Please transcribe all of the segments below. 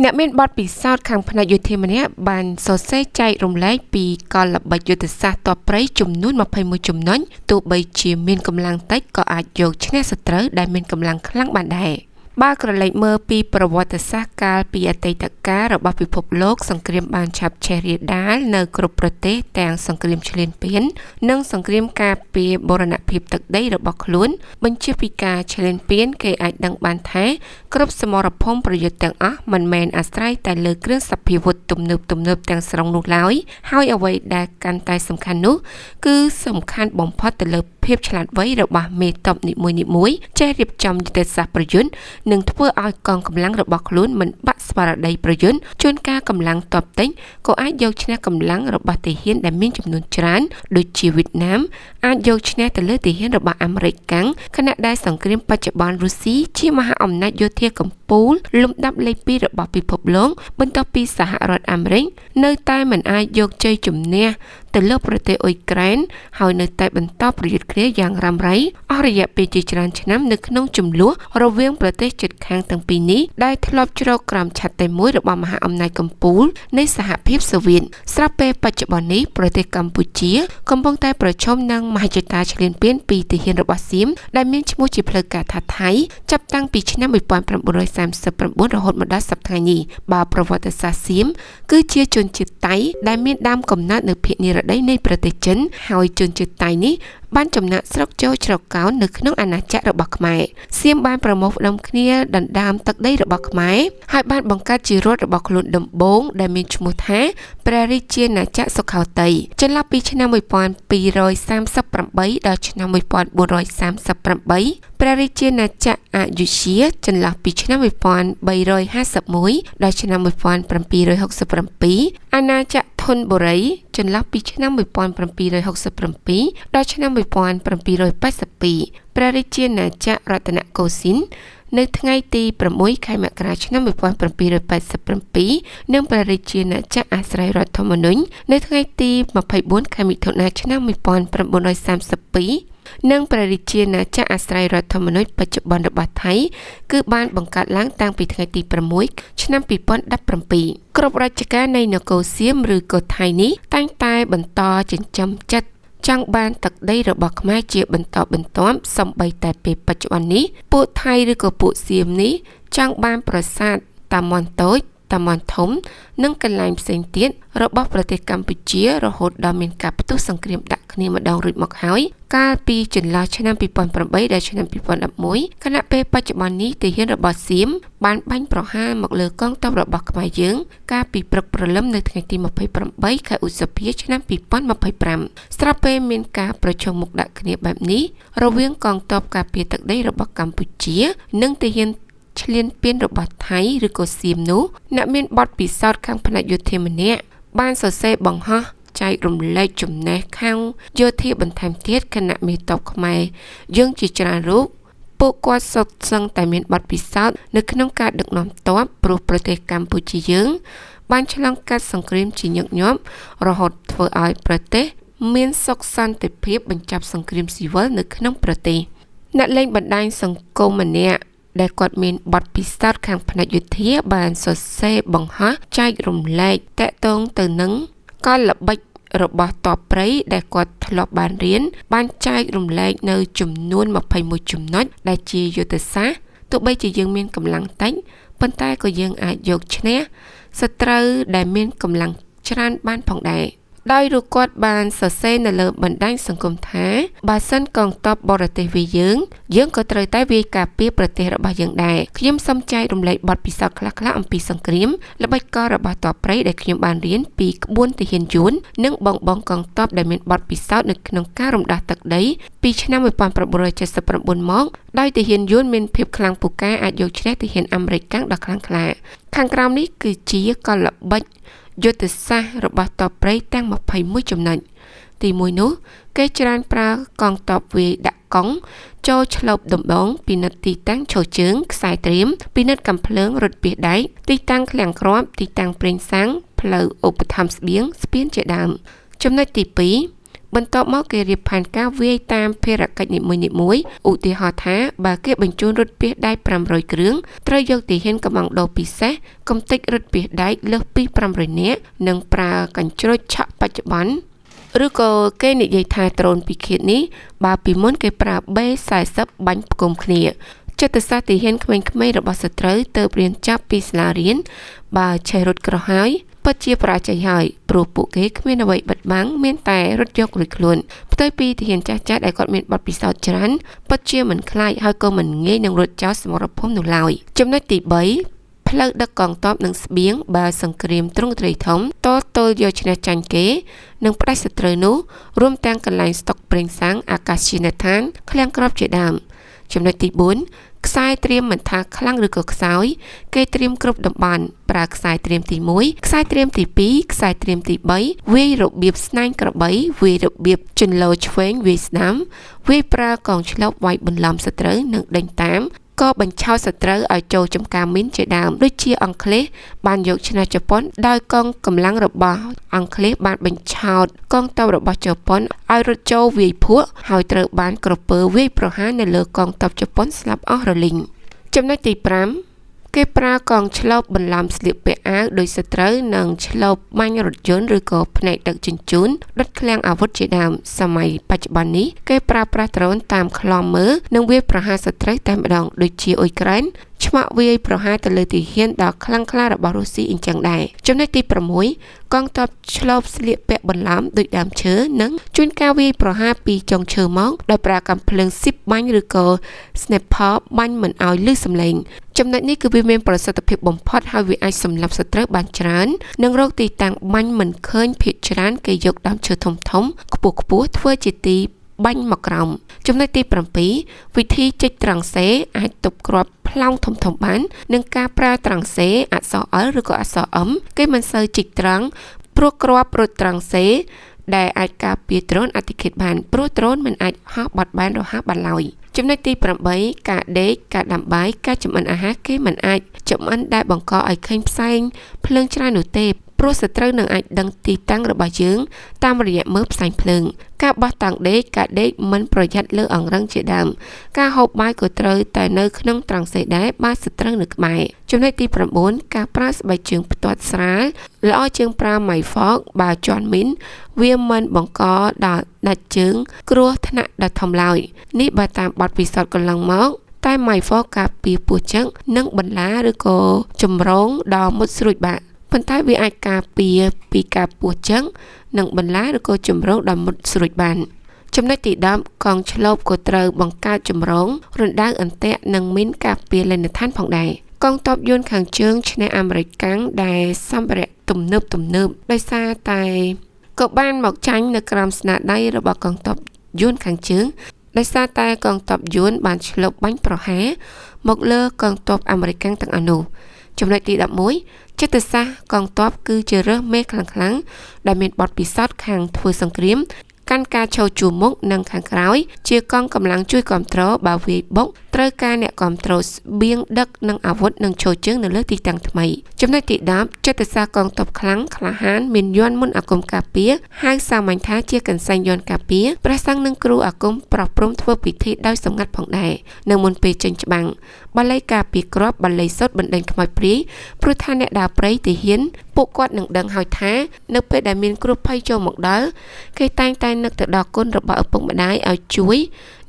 អ្នកមានបទពិសោធន៍ខាងផ្នែកយោធាម្នាក់បានសរសេរចែករំលែកពីកលល្បិចយុទ្ធសាស្ត្រទ័ពព្រៃចំនួន21ចំណុចទោះបីជាមានកម្លាំងតិចក៏អាចយកឈ្នះសត្រូវដែលមានកម្លាំងខ្លាំងបានដែរបើក្រឡេកមើលពីប្រវត្តិសាស្ត្រកាលពីអតីតកាលរបស់ពិភពលោកសង្គ្រាមបានឆាប់ឆេះរាលដាលនៅគ្រប់ប្រទេសទាំងសង្គ្រាមឈ្លានពាននិងសង្គ្រាមការពារបូរណភាពទឹកដីរបស់ខ្លួនបញ្ជាពីការឈ្លានពានគេអាចដឹងបានថាគ្រប់សមរភូមិប្រយុទ្ធទាំងអស់មិនមែនអាស្រ័យតែលើគ្រឿងសព្វាវុធទំនើបទាំងស្រុងនោះឡើយហើយអ្វីដែលកាន់តែសំខាន់នោះគឺសំខាន់បំផុតទៅលើភាពឆ្លាតវៃរបស់មេទ័ពនីមួយៗចេះរៀបចំយុទ្ធសាស្ត្រប្រយុទ្ធនិងធ្វើឲ្យកងកម្លាំងរបស់ខ្លួនមិនបាក់ស្មារតីប្រយុទ្ធជួនកាលកម្លាំងទ័ពតិចក៏អាចយកឈ្នះកម្លាំងរបស់ទាហានដែលមានចំនួនច្រើនដូចជាវៀតណាមអាចយកឈ្នះទៅលើទាហានរបស់អាមេរិកកាំងខណៈដែលសង្គ្រាមបច្ចុប្បន្នរុស្ស៊ីជាមហាអំណាចយោធាកំពូលលំដាប់លេខ2របស់ពិភពលោកបន្ទាប់ពីសហរដ្ឋអាមេរិកនៅតែមិនអាចយកជ័យជំនះទៅលើប្រទេសអ៊ុយក្រែនហើយនៅតែបន្តប្រយុទ្ធគ្នាយ៉ាងរ៉ាំរ៉ៃអស់រយៈពេលជាច្រើនឆ្នាំនៅក្នុងជម្លោះរវាងប្រទេសជិតខាងទាំងពីរនេះដែលធ្លាប់ជ្រកក្រោមឆ័ត្រតែមួយរបស់មហាអំណាចកំពូលនៃសហភាពសូវៀតស្រាប់ពេលបច្ចុប្បន្ននេះប្រទេសកម្ពុជាកំពុងតែប្រឈមនឹងមហិច្ឆតាឈ្លានពានពីទាហានរបស់សៀមដែលមានឈ្មោះជាផ្លូវការថាថៃចាប់តាំងពីឆ្នាំ1939រហូតមកដល់សប្តាហ៍នេះបើប្រវត្តិសាស្ត្រសៀមគឺជាជនជាតិតៃដែលមានដើមកំណើតនៅភាគនិរតីនៃប្រទេសចិនហើយជនជាតិតៃនេះបានចំណាក់ស្រុកចូលជ្រកកោននៅក្នុងអាណាចក្ររបស់ខ្មែរសៀមបានប្រមូលផ្ដុំគ្នាដណ្ដើមទឹកដីរបស់ខ្មែរហើយបានបង្កើតជារដ្ឋរបស់ខ្លួនដំបូងដែលមានឈ្មោះថាព្រះរាជាណាចក្រសុខោទ័យចន្លោះពីឆ្នាំ1238ដល់ឆ្នាំ1438ព្រះរាជាណាចក្រអយុធ្យាចន្លោះពីឆ្នាំ1351ដល់ឆ្នាំ1767អាណាចក្រធនបុរីចន្លោះពីឆ្នាំ1767ដល់ឆ្នាំ1782ព្រះរាជាណាចក្ររតនគោសិននៅថ្ងៃទី6ខែមករាឆ្នាំ1787និងព្រះរាជាណាចក្រអាស្រ័យរដ្ឋធម្មនុញ្ញនៅថ្ងៃទី24ខែមិថុនាឆ្នាំ1932និងព្រះរាជាណាចក្រអាស្រ័យរដ្ឋធម្មនុញ្ញបច្ចុប្បន្នរបស់ថៃគឺបានបង្កើតឡើងតាំងពីថ្ងៃទី6ឆ្នាំ2017គ្រប់រជ្ជកាលនៃនគរសៀមឬក៏ថៃនេះតែងតែបន្តចិញ្ចឹមចិត្តចង់បានទឹកដីរបស់ខ្មែរជាបន្តបន្ទាប់សូម្បីតែពេលបច្ចុប្បន្ននេះពួកថៃឬក៏ពួកសៀមនេះចង់បានប្រាសាទតាម៉ុនតូចតាម៉ុនធំនិងកន្លែងផ្សេងទៀតរបស់ប្រទេសកម្ពុជារហូតដល់មានការផ្ទុះសង្គ្រាមដាក់គ្នាម្ដងរួចមកហើយកាលពីចន្លោះឆ្នាំ2008ដល់ឆ្នាំ2011ខណៈពេលបច្ចុប្បន្ននេះទាហានរបស់សៀមបានបាញ់ប្រហារមកលើកងទ័ពរបស់ខ្មែរយើងកាលពីព្រឹកព្រលឹមនៅថ្ងៃទី28ខែឧសភាឆ្នាំ2025ស្រាប់ពេលមានការប្រជុំមុខដាក់គ្នាបែបនេះរវាងកងទ័ពការពារទឹកដីរបស់កម្ពុជានិងទាហានឈ្លានពានរបស់ថៃឬក៏សៀមនោះអ្នកមានបទពិសោធន៍ខាងផ្នែកយោធាម្នាក់បានសរសេរបង្ហោះចែករំលែកចំណេះខាងយោធាបន្ថែមទៀតគណៈមេទ័ពខ្មែរយើងជាច្រើនរូបពួកគាត់សុទ្ធសឹងតែមានបទពិសោធន៍នៅក្នុងការដឹកនាំទ័ពព្រោះប្រទេសកម្ពុជាយើងបានឆ្លងកាត់សង្គ្រាមជាញឹកញាប់រហូតធ្វើឲ្យប្រទេសមានសុខសន្តិភាពបញ្ចប់សង្គ្រាមស៊ីវិលនៅក្នុងប្រទេសអ្នកលេងបណ្ដាញសង្គមម្នាក់ដែលគាត់មានបទពិសោធន៍ខាងផ្នែកយោធាបានសរសេរបង្ហោះចែករំលែកតាក់ទងទៅនឹងកលល្បិចរបស់ទ័ពព្រៃដែលគាត់ធ្លាប់បានរៀនបានចែករំលែកនៅចំនួន21ចំណុចដែលជាយុទ្ធសាស្ត្រទោះបីជាយើងមានកម្លាំងតិចប៉ុន្តែក៏យើងអាចយកឈ្នះសត្រូវដែលមានកម្លាំងច្រើនបានផងដែរដោយរូបគាត់បានសរសេរនៅលើបណ្ដាញសង្គមថាបើសិនកងទ័ពបរទេសវាយយើងក៏ត្រូវតែវាយការពារប្រទេសរបស់យើងដែរខ្ញុំសូមចែករំលែកបទពិសោធន៍ខ្លះៗអំពីសង្គ្រាមល្បិចកលរបស់ទ័ពព្រៃដែលខ្ញុំបានរៀនពីក្បួនទាហានយួននិងបងកងទ័ពដែលមានបទពិសោធន៍នៅក្នុងការរំដោះទឹកដីពីឆ្នាំ1979មកដោយទាហានយួនមានភាពខ្លាំងពូកែអាចយកឈ្នះទាហានអាមេរិកកាំងដ៏ខ្លាំងក្លាខាងក្រោមនេះគឺជាកលល្បិចយុទ្ធសាស្ត្ររបស់ទ័ពព្រៃទាំង21ចំណុចទី1នោះគេច្រើនប្រើកងទ័ពវាយដាក់កង់ចូលឆ្លូបដំបងពិនិត្យទីតាំងឈរជើងខ្សែត្រៀមពិនិត្យកាំភ្លើងរថពាសដែកទីតាំងឃ្លាំងគ្រាប់ទីតាំងប្រេងសាំងផ្លូវឧបត្ថម្ភស្បៀងស្ពានជាដើមចំណុចទី2 បន្ទាប់មកគេរៀបផែនការវាយតាមភារកិច្ចនីមួយៗឧទាហរណ៍ថាបើគេបញ្ជូនរថពាសដែក500គ្រឿងត្រូវយកទាហានកំងដោពិសេសកំទេចរថពាសដែកលើសពី500នាក់និងប្រើកញ្ជ្រោចឆក់បច្ចុប្បន្នឬក៏គេនិយាយថាដ្រូនពិឃាតនេះបើពីមុនគេប្រើ B40 បាញ់ផ្គុំគ្នាចិត្តសាស្ត្រទាហានក្មេងៗរបស់សត្រូវទៅរៀនចាប់ពីសាលារៀនបើឆេះរត់ក្រោះហើយពិតជាបរាជ័យហើយព្រោះពួកគេគ្មានអ្វីបិទបាំងមានតែរត់យករួចខ្លួនផ្ទុយពីទាហានចាស់ៗដែលគាត់មានបទពិសោធន៍ច្រើនពិតជាមិនខ្លាចហើយក៏មិនងាយនឹងរត់ចោលសមរភូមិនោះឡើយចំណុចទី3ផ្លូវដឹកកងទ័ពនិងស្បៀងបើសង្គ្រាមទ្រង់ទ្រាយធំតទល់យកឈ្នះចាញ់គេនិងផ្ដាច់សត្រូវនោះរួមទាំងកន្លែងស្តុកប្រេងសាំងអាកាសយានដ្ឋានឃ្លាំងគ្រាប់ជាដើមចំណុចទី4ខ្សែត្រៀមមិនថាខ្លាំងឬក៏ខ្សោយគេត្រៀមគ្រប់តំបន់ប្រើខ្សែត្រៀមទី1ខ្សែត្រៀមទី2ខ្សែត្រៀមទី3វាយរបៀបស្នែងក្របីវាយរបៀបចន្លោឆ្វេងវាយស្ដាំវាយប្រើកងឆ្លប់វាយបន្លំសត្រូវនិងដេញតាមក៏បញ្ឆោតសត្រូវឲ្យចូលចំការមីនជាដើមដូចជាអង់គ្លេសបានយកឈ្នះជប៉ុនដោយកងកម្លាំងរបស់អង់គ្លេសបានបញ្ឆោតកងទ័ពរបស់ជប៉ុនឲ្យរត់ចូលវាយភក់ហើយត្រូវបានក្រពើវាយប្រហារនៅលើកងទ័ពជប៉ុនស្លាប់អស់រលីងចំណុចទី5គេប្រើកងឆ្លប់បន្លំស្លៀកពាក់អាវដោយសត្រូវនិងឆ្លប់បាញ់រថយន្តឬក៏ផ្នែកដឹកជញ្ជូនដុតឃ្លាំងអាវុធជាដើមសម័យបច្ចុប្បន្ននេះគេប្រើប្រាស់ដ្រូនតាមខ្លំមើលនិងវាយប្រហារសត្រូវតែម្ដងដូចជាអ៊ុយក្រែនឆ្មាក់វាយប្រហារទៅលើទាហានដ៏ខ្លាំងក្លារបស់រុស្ស៊ីអញ្ចឹងដែរចំណុចទី6កងទ័ពឆ្លប់ស្លៀកពាក់បន្លំដូចដើមឈើនិងជួនកាលវាយប្រហារពីចុងឈើមកដោយប្រើកាំភ្លើងស៊ីបបាញ់ឬក៏ sniper បាញ់មិនឲ្យឮសំឡេងចំណុចនេះគឺវាមានប្រសិទ្ធភាពបំផុតហើយវាអាចសម្លាប់សត្រូវបានច្រើននិងរកទីតាំងបាញ់មិនឃើញភាគច្រើនគេយកដើមឈើធំខ្ពស់ធ្វើជាទីបាញ់មកក្រោមចំណុចទី7វិធីចិច្ចត្រង់សេអាចទប់គ្រាប់ផ្លោងធំបាននឹងការប្រើត្រង់សេអក្សរ L ឬក៏អក្សរ M គេមិនសូវចិច្ចត្រង់ព្រោះគ្រាប់រត់ត្រង់សេដែលអាចការពារដ្រូនអតិឃាតបានព្រោះដ្រូនមិនអាចហោះបាត់បានរហ័សបានឡើយចំណុចទី8ការដេកការដាំបាយការចម្អិនអាហារគេមិនអាចចម្អិនដែលបង្កឲ្យឃើញផ្សែងភ្លើងច្រើននោះទេព្រោះសត្រូវនឹងអាចដឹងទីតាំងរបស់យើងតាមរយៈមើលផ្សែងភ្លើងការបោះតង់ដេកការដេកមិនប្រយ័ត្នលើអង្រឹងជាដើមការហូបបាយក៏ត្រូវតែនៅក្នុងត្រង់សេដែរបើសត្រូវនៅក្បែរចំណុចទី9ការប្រើស្បែកជើងផ្ទាត់ស្រាលល្អជាងប្រើម៉ៃហ្វកបើជន់មីនវាមិនបង្កដល់ដាច់ជើងគ្រោះថ្នាក់ដ៏ធំឡើយនេះបើតាមបទពិសោធន៍កន្លងមកតែម៉ៃហ្វកការពារពោះចឹកនិងបន្លាឬក៏ចម្រងដល់មុតស្រួចបាក់ប៉ុន្តែវាអាចការពារពីការពោះចឹងនិងបន្លាឬក៏ចម្រងដល់មុតស្រួចបានចំណុចទី10កងឆ្លប់ក៏ត្រូវបង្កើតចម្រងរណ្ដៅអន្ទាក់និងមានការពារលិនដ្ឋានផងដែរកងទ័ពយួនខាងជើងឈ្នះអាមេរិកកាំងដែលសម្ភារៈទំនើបដោយសារតែក៏បានមកចាញ់នៅក្រោមស្នាដៃរបស់កងទ័ពយួនខាងជើងដោយសារតែកងទ័ពយួនបានឆ្លប់បាញ់ប្រហារមកលើកងទ័ពអាមេរិកកាំងទាំងអស់នោះចំណុចទី11ចិត្តសាស្ត្រកងទ័ពគឺជារើសមេខ្លាំងដែលមានបទពិសោធន៍ខាងធ្វើសង្គ្រាមកាន់ការឈរជួរមុខនិងខាងក្រោយជាកងកម្លាំងជួយគ្រប់គ្រងបើវាយបុកត្រូវការអ្នកគ្រប់គ្រងស្បៀងដឹកនិងអាវុធនិងឈរជើងនៅលើទីតាំងថ្មីចំណុចទី10ចិត្តសាស្ត្រកងទ័ពខ្លាំងក្លាហានមានយន្តមន្តអាគមការពារហៅសាមញ្ញថាជាកន្សែងយន្តការពារព្រះសង្ឃនិងគ្រូអាគមប្រោះព្រំធ្វើពិធីដោយសម្ងាត់ផងដែរនៅមុនពេលចេញច្បាំងបាលីការពារគ្រាប់បាលីសុទ្ធបណ្ដេញខ្មោចព្រាយព្រោះថាអ្នកដើរព្រៃទាហានពួកគាត់នឹងដឹងហើយថានៅពេលដែលមានគ្រោះភ័យចូលមកដល់គេតែងតែនឹកទៅដល់គុណរបស់ឪពុកម្ដាយឲ្យជួយ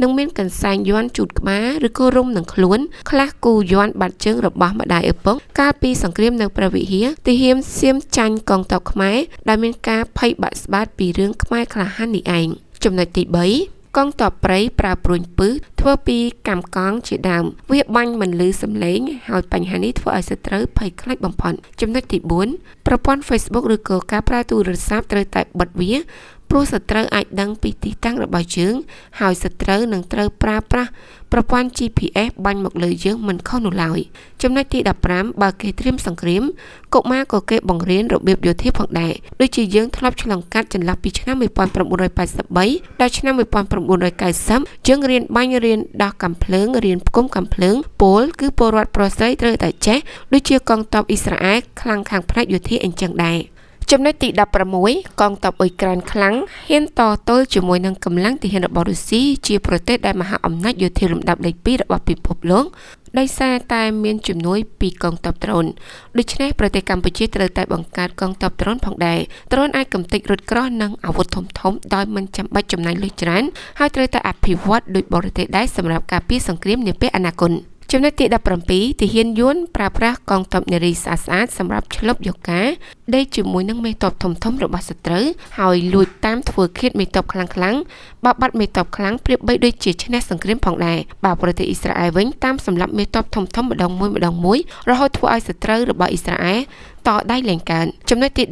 នឹងមានកន្សែងយន្តជូតក្បាលឬក៏រុំនឹងខ្លួនខ្លះគូយន្តបាត់ជើងរបស់ម្ដាយឪពុកកាលពីសង្គ្រាមនៅព្រះវិហារទាហានសៀមចាញ់កងទ័ពខ្មែរដែលមានការភ័យបាក់ស្បាតពីរឿងខ្មែរក្លាហាននេះឯងចំណុចទី3កងទ័ពព្រៃប្រើព្រួញពឹសធ្វើពីកម្មកង់ជាដើមវាបាញ់មិនឮសំឡេងហើយបញ្ហានេះធ្វើឲ្យសត្រូវភ័យខ្លាចបំផុតចំណុចទី4ប្រព័ន្ធ Facebook ឬក៏ការប្រើទូរស័ព្ទត្រូវតែបិទវាព្រោះសត្រូវអាចដឹងពីទីតាំងរបស់យើងហើយសត្រូវនឹងត្រូវប្រើប្រាស់ប្រព័ន្ធ GPS បាញ់មកលើយើងមិនខុសនោះឡើយចំណុចទី15បើគេត្រៀមសង្គ្រាមកុមារក៏គេបង្រៀនរបៀបយោធាផងដែរដូចជាយើងធ្លាប់ឆ្លងកាត់ចន្លោះពីឆ្នាំ1983ដល់ឆ្នាំ1990យើងរៀនបាញ់រៀនដោះកាំភ្លើងរៀនផ្គុំកាំភ្លើងពលគឺពលរដ្ឋប្រុសស្រីត្រូវតែចេះដូចជាកងទ័ពអ៊ីស្រាអែលខ្លាំងខាងផ្នែកយោធាអញ្ចឹងដែរ ចំណុចទី16កងទ័ពអ៊ុយក្រែនខ្លាំងហ៊ានតទល់ជាមួយនឹងកម្លាំងទាហានរបស់រុស្ស៊ីជាប្រទេសដែលមហាអំណាចយោធាលំដាប់លេខ2របស់ពិភពលោកដោយសារតែមានជំនួយពីកងទ័ពដ្រូនដូច្នេះប្រទេសកម្ពុជាត្រូវតែបង្កើតកងទ័ពដ្រូនផងដែរដ្រូនអាចកំទេចរថក្រោះនិងអាវុធធំៗដោយមិនចាំបាច់ចំណាយលុយច្រើនហើយត្រូវតែអភិវឌ្ឍដោយបរទេសដែរសម្រាប់ការពារសង្គ្រាមនាពេលអនាគតចំណុចទី17ទាហានយួនប្រើប្រាស់កងទ័ពនារីស្អាតៗសម្រាប់ឆ្លប់យកការដេកជាមួយនឹងមេទ័ពធំៗរបស់សត្រូវហើយលួចតាមធ្វើឃាតមេទ័ពខ្លាំងៗបើបាត់មេទ័ពខ្លាំងប្រៀបបីដូចជាឈ្នះសង្គ្រាមផងដែរបើប្រទេសអ៊ីស្រាអែលវិញតាមសម្រាប់មេទ័ពធំៗម្ដងមួយរហូតធ្វើឲ្យសត្រូវរបស់អ៊ីស្រាអែលតដៃលែងកើនចំណុចទី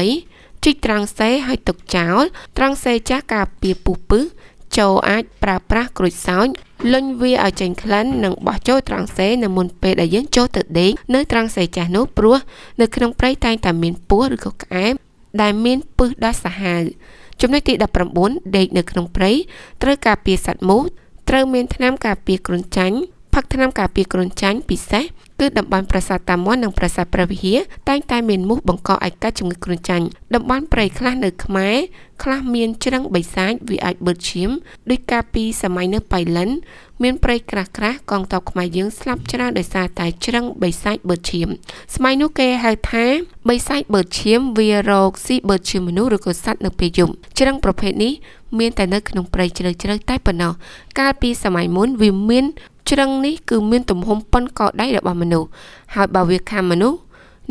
18ជីកត្រង់សេឲ្យទុកចោលត្រង់សេចាស់ការពារពុះពឹសចូលអាចប្រើប្រាស់ក្រូចសើចលុញវាឲ្យចេញក្លិននិងបោះចូលត្រង់សេនៅមុនពេលដែលយើងចូលទៅដេកនៅត្រង់សេចាស់នោះព្រោះនៅក្នុងព្រៃតែងតែមានពស់ឬក៏ក្អែបដែលមានពឹសដ៏សាហាវចំណុចទី19ដេកនៅក្នុងព្រៃត្រូវការពារសត្វមូសត្រូវមានថ្នាំការពារគ្រុនចាញ់ផឹកថ្នាំការពារគ្រុនចាញ់ពិសេសគឺតំបន់ប្រាសាទតាមាន់និងប្រាសាទព្រះវិហារតែងតែមានមូសបង្កឲ្យកើតជំងឺគ្រុនចាញ់តំបន់ព្រៃខ្លះនៅខ្មែរខ្លះមានជ្រឹងបិសាចវាអាចបឺតឈាមដោយការពីសម័យនៅប៉ៃលិនមានព្រៃក្រាស់ៗកងទ័ពខ្មែរយើងស្លាប់ច្រើនដោយសារតែជ្រឹងបិសាចបឺតឈាមសម័យនោះគេហៅថាបិសាចបឺតឈាមវារកស៊ីបឺតឈាមមនុស្សឬក៏សត្វនៅពេលយប់ជ្រឹងប្រភេទនេះមានតែនៅក្នុងព្រៃជ្រៅៗតែប៉ុណ្ណោះកាលពីសម័យមុនវាមានជ្រឹងនេះគឺមានទំហំប៉ុនកដៃរបស់មនុស្សហើយបើវាខាំមនុស្ស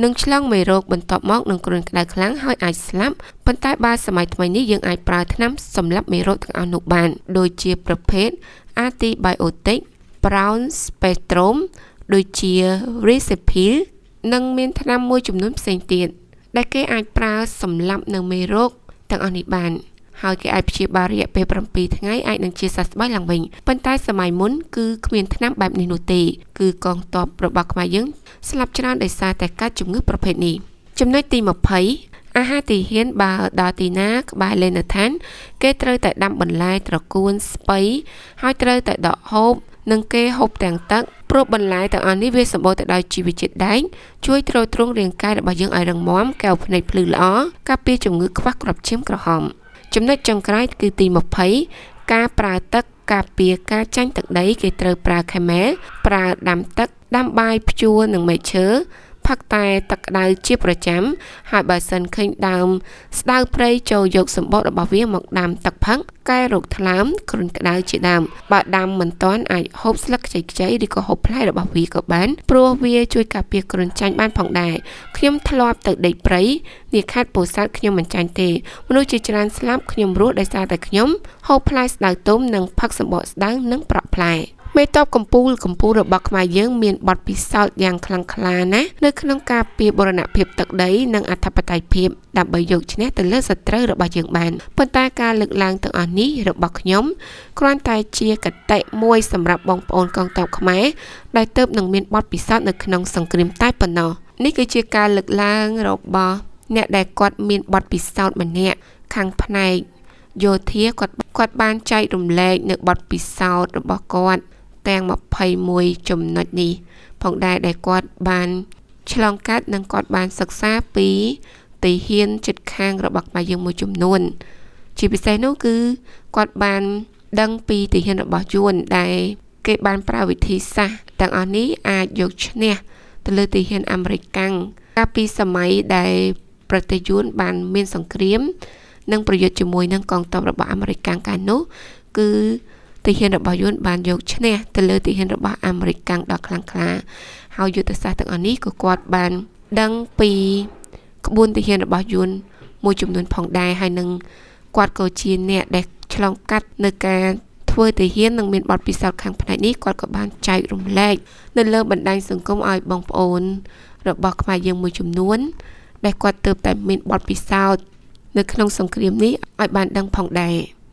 នឹងឆ្លងមេរោគបន្ទាប់មកនឹងគ្រុនក្តៅខ្លាំងហើយអាចស្លាប់ប៉ុន្តែបើសម័យថ្មីនេះយើងអាចប្រើថ្នាំសម្លាប់មេរោគទាំងអស់នោះបានដូចជាប្រភេទ antibiotic brown spectrum ដូចជា Risperidone និងមានថ្នាំមួយចំនួនផ្សេងទៀតដែលគេអាចប្រើសម្លាប់នៅមេរោគទាំងអស់នេះបានហើយគេអាចព្យាបាលរយៈពេល7ថ្ងៃអាចនឹងជាសះស្បើយឡើងវិញប៉ុន្តែសម័យមុនគឺគ្មានថ្នាំបែបនេះនោះទេគឺកងទ័ពរបស់ខ្មែរយើងស្លាប់ច្រើនដោយសារតែកើតជំងឺប្រភេទនេះចំណុចទី20អាហារទាហានបើដល់ទីណាក្បែរលេនដ្ឋានគេត្រូវតែដាំបន្លែត្រកួនស្ពៃហើយត្រូវតែដកហូបនិងគេហូបទាំងទឹកព្រោះបន្លែទាំងអស់នេះវាសម្បូរទៅដោយជីវជាតិដែកជួយទ្រទ្រង់រាងកាយរបស់យើងឲ្យរឹងមាំកែវភ្នែកភ្លឺល្អការពារជំងឺខ្វះគ្រាប់ឈាមក្រហមចំណុចចុងក្រោយគឺទី20ការប្រើទឹកការពារការចាញ់ទឹកដីគេត្រូវប្រើខេមែលប្រើដាំទឹកដាំបាយភ្ជួរនិងមែកឈើផឹកតែទឹកក្តៅជាប្រចាំហើយបើសិនឃើញដើមស្តៅព្រៃចូលយកសម្បករបស់វាមកដាំទឹកផឹកកែរោគថ្លើមគ្រុនក្តៅជាដើមបើដាំមិនទាន់អាចហូបស្លឹកខ្ចីៗឬក៏ហូបផ្លែរបស់វាក៏បានព្រោះវាជួយការពារគ្រុនចាញ់បានផងដែរខ្ញុំធ្លាប់ទៅដេកព្រៃនាខេត្តពោធិ៍សាត់ខ្ញុំមិនចាញ់ទេមនុស្សជាច្រើនស្លាប់ខ្ញុំរស់ដោយសារតែខ្ញុំហូបផ្លែស្តៅទុំនិងផឹកសម្បកស្តៅនិងប្រក់ផ្លែមេតបកម្ពុជារបស់ខ្មែរយើងមានបទពិសោធន៍យ៉ាងខ្លាំងក្លាណាស់នៅក្នុងការពារបូរណភាពទឹកដីនិងអធិបតេយ្យភាពដើម្បីយកឈ្នះទៅលើសត្រូវរបស់យើងបានប៉ុន្តែការលើកឡើងទាំងអស់នេះរបស់ខ្ញុំគ្រាន់តែជាគតិមួយសម្រាប់បងប្អូនកងទ័ពខ្មែរដែលទើបនឹងមានបទពិសោធន៍នៅក្នុងសង្គ្រាមតែប៉ុណ្ណោះនេះគឺជាការលើកឡើងរបស់អ្នកដែលគាត់មានបទពិសោធន៍ម្នាក់ខាងផ្នែកយោធាគាត់បានចែករំលែកនៅបទពិសោធន៍របស់គាត់ទាំង21ចំណុចនេះផងដែរដែលគាត់បានឆ្លងកាត់និងគាត់បានសិក្សាពីទាហានជិតខាងរបស់ខ្មែរយើងមួយចំនួនជាពិសេសនោះគឺគាត់បានដឹងពីទាហានរបស់យួនដែលគេបានប្រើវិធីសាស្ត្រទាំងអស់នេះអាចយកឈ្នះទៅលើទាហានអាមេរិកកាំងកាលពីសម័យដែលប្រទេសយួនបានមានសង្គ្រាមនិងប្រយុទ្ធជាមួយនឹងកងទ័ពរបស់អាមេរិកកាំងកាលនោះគឺទាហានរបស់យួនបានយកឈ្នះទៅលើទាហានរបស់អាមេរិកកាំងដ៏ខ្លាំងក្លាហើយយុទ្ធសាស្ត្រទាំងអស់នេះក៏គាត់បានដឹងពីក្បួនទាហានរបស់យួនមួយចំនួនផងដែរហើយនឹងគាត់ក៏ជាអ្នកដែលឆ្លងកាត់នៅការធ្វើទាហាននិងមានបទពិសោធន៍ខាងផ្នែកនេះគាត់ក៏បានចែករំលែកនៅលើបណ្ដាញសង្គមឲ្យបងប្អូនរបស់ខ្មែរយើងមួយចំនួនដែលគាត់ទើបតែមានបទពិសោធន៍នៅក្នុងសង្គ្រាមនេះឲ្យបានដឹងផងដែរ